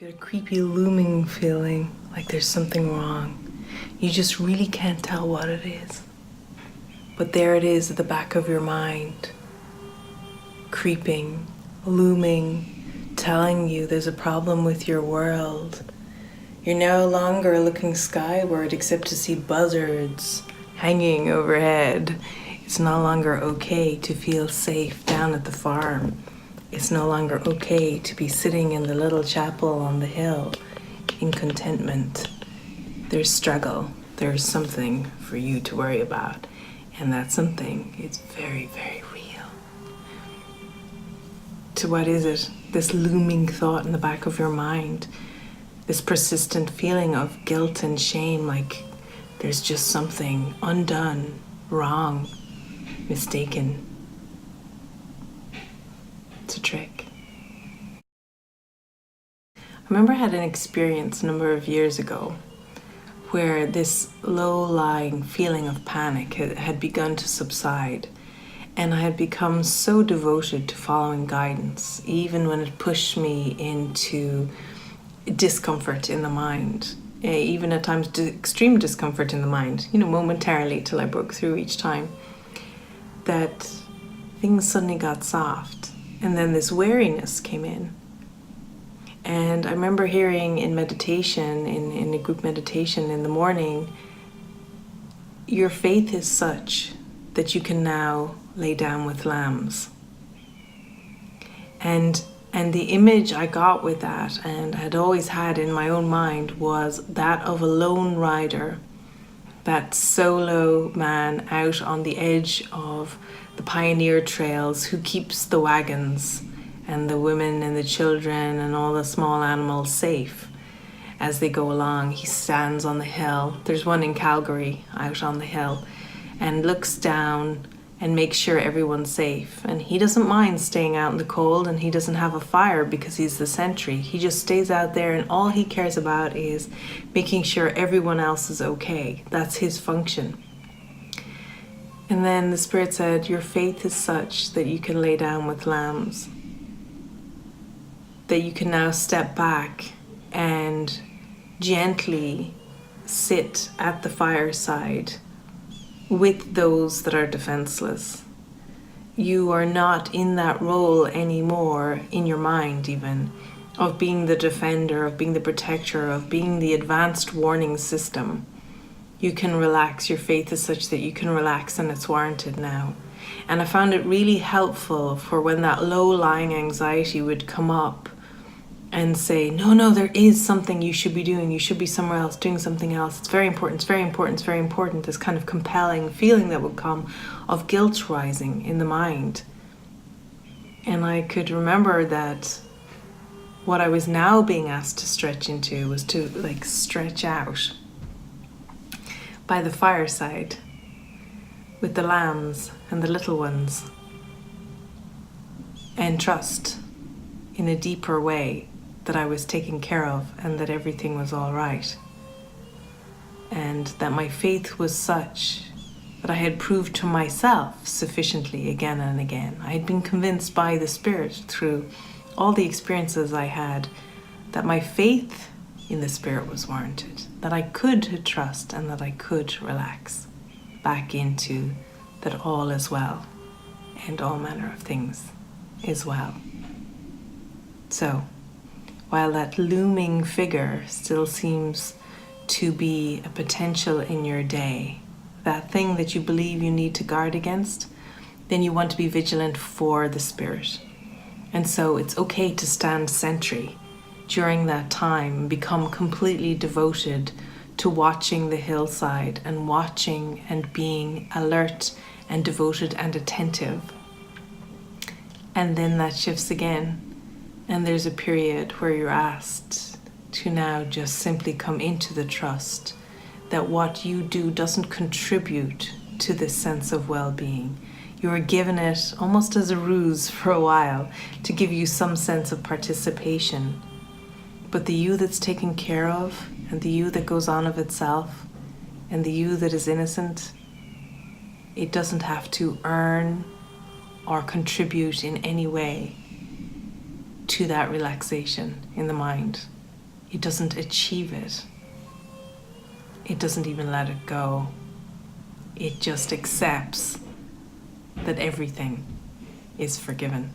You get a creepy looming feeling like there's something wrong. You just really can't tell what it is. But there it is at the back of your mind, creeping, looming, telling you there's a problem with your world. You're no longer looking skyward except to see buzzards hanging overhead. It's no longer okay to feel safe down at the farm. It's no longer okay to be sitting in the little chapel on the hill in contentment. There's struggle. There's something for you to worry about. And that something is very, very real. So what is it? This looming thought in the back of your mind, this persistent feeling of guilt and shame, like there's just something undone, wrong, mistaken. It's a trick. I remember I had an experience a number of years ago where this low-lying feeling of panic had begun to subside, and I had become so devoted to following guidance, even when it pushed me into discomfort in the mind, even at times extreme discomfort in the mind, momentarily till I broke through each time, that things suddenly got soft. And then this wariness came in. And I remember hearing in meditation, in a group meditation in the morning, your faith is such that you can now lay down with lambs. And the image I got with that, and had always had in my own mind, was that of a lone rider, that solo man out on the edge of the pioneer trails who keeps the wagons and the women and the children and all the small animals safe as they go along. He stands on the hill. There's one in Calgary out on the hill, and looks down and makes sure everyone's safe. And he doesn't mind staying out in the cold, and he doesn't have a fire because he's the sentry. He just stays out there, and all he cares about is making sure everyone else is okay. That's his function. And then the Spirit said, your faith is such that you can lay down with lambs, that you can now step back and gently sit at the fireside with those that are defenseless. You are not in that role anymore, in your mind even, of being the defender, of being the protector, of being the advanced warning system. You can relax. Your faith is such that you can relax, and it's warranted now. And I found it really helpful for when that low-lying anxiety would come up and say, no, there is something you should be doing. You should be somewhere else doing something else. It's very important, it's very important, it's very important. This kind of compelling feeling that would come of guilt rising in the mind. And I could remember that what I was now being asked to stretch into was to stretch out by the fireside with the lambs and the little ones, and trust in a deeper way that I was taken care of and that everything was all right. And that my faith was such that I had proved to myself sufficiently again and again. I had been convinced by the Spirit through all the experiences I had that my faith in the Spirit was warranted, that I could trust and that I could relax back into that all is well and all manner of things is well. So, while that looming figure still seems to be a potential in your day, that thing that you believe you need to guard against, then you want to be vigilant for the Spirit. And so it's okay to stand sentry during that time, become completely devoted to watching the hillside and watching and being alert and devoted and attentive. And then that shifts again, and there's a period where you're asked to now just simply come into the trust that what you do doesn't contribute to this sense of well-being. You are given it almost as a ruse for a while to give you some sense of participation. But the you that's taken care of, and the you that goes on of itself, and the you that is innocent, it doesn't have to earn or contribute in any way to that relaxation in the mind. It doesn't achieve it. It doesn't even let it go. It just accepts that everything is forgiven.